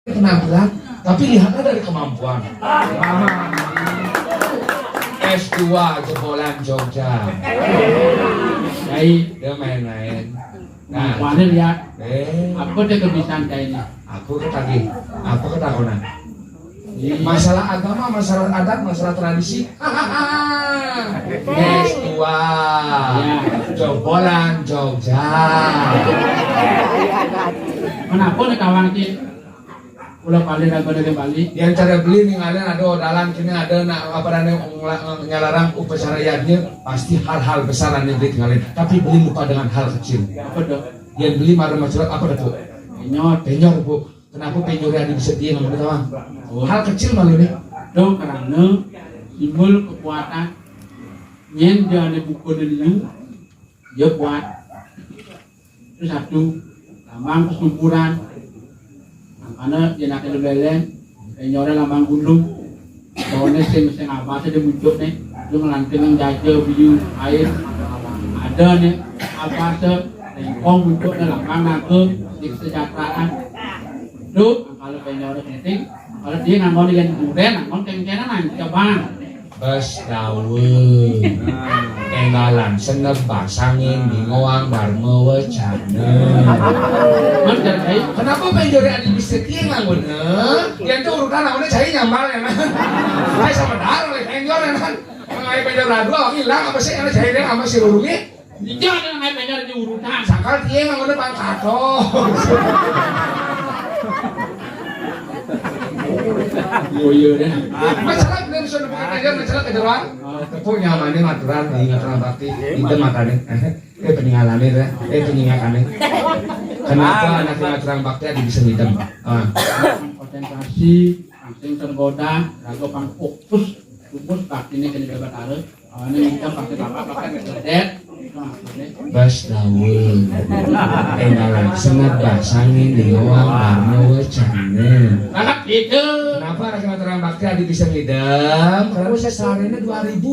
penampilan, tapi lihatlah dari kemampuan. S2 jebolan Jogja. Baik, Dia main-main. nah, mana lihat Apa? apa dia kebiasaan kayaknya? Aku tadi, apa ketakutan? Masalah agama, masalah adat, masalah tradisi. S2 jebolan Jogja. Kenapa nih kawan kita? Udah balik dari Bali. Yang cara beli nih ada odalan kini ada apa nyalarang upacara yadnya pasti hal-hal besar yang beli tinggalin. Tapi beli lupa dengan hal kecil. Apa dong? Yang beli marah masalah apa dah bu? Penyor bu. Kenapa penyornya ada bisa dia nggak tahu? Hal kecil malu nih. Dong karena simbol kekuatan. Nyen dia ada buku dulu, dia kuat. Itu satu, lambang kesuburan. Karena dia nak lebelen, penyornya lambang gunung. Bawahnya sing apa saja dia muncul nih. Dia ngelanting jajah biu air. Ada nih apa se, lengkong muncul nih lambang naga, kesejahteraan. Duh, kalau penyornya penting, kalau dia nganggon dengan durian, nganggon ceng-cengan aja bang. Bes dawe, enggalan senep pasangin di ngoang dharma wacana. Kenapa penjori ada bisa tiang nganggun? Yang itu urutan namanya cari nyambal ya kan? Saya sama darah oleh penjor ya kan? Mengenai penjor dua hilang apa sih? Yang cari dia sama si rurungnya? Iya, ada yang penjor di urutan. Sakal tiang nganggunnya pangkato. Iya deh. Masalah belum sudah bukan aja masalah kejeruan. Tepuk nyamannya maturan di ngaturan bakti itu matanya. Peninggalannya deh. Peninggalannya. Kenapa anak ngaturan bakti ada bisa hitam? Konsentrasi, langsung tergoda, ragu pang fokus, bakti ini kena dapat ada. Awalnya minta pakai pakai kedet. Bas dawe, enggalan sengat basangin di ngoang dharma wacana. Anak itu. Kenapa anak ngaturan bakti ada bisa ngidam? Karena saya seharinya 2.000.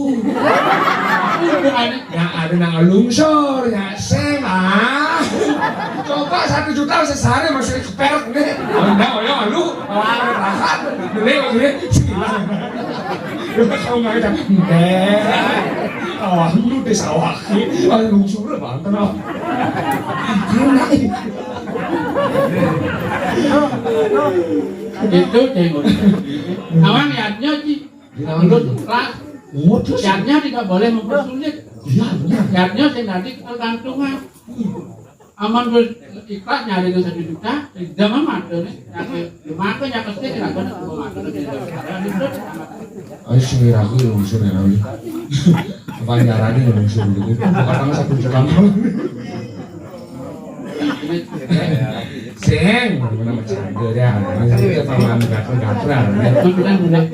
Ya ada nang lungsor, ya seng Coba 1 juta sehari masih keperek nih. Enggak, ya lu, rahat, beli maksudnya. Kau nggak ada, lu desa wakil, lungsor banget loh. Itu tengok. Awang niatnya sih, menurut kelas, niatnya tidak boleh mempersulit. Iya benar. Niatnya sih nanti tergantungan. Aman ikhlas nyari ke 1 juta, jangan mati nih. Maka nyakes sih tidak benar semua mati. Ayo sih ragu lungsor ya nabi. Kebanyaran ini lungsor dulu. Kadang 1 juta. Seng, mana macam dia. Ini paman gatal-gatal. Bilang boleh.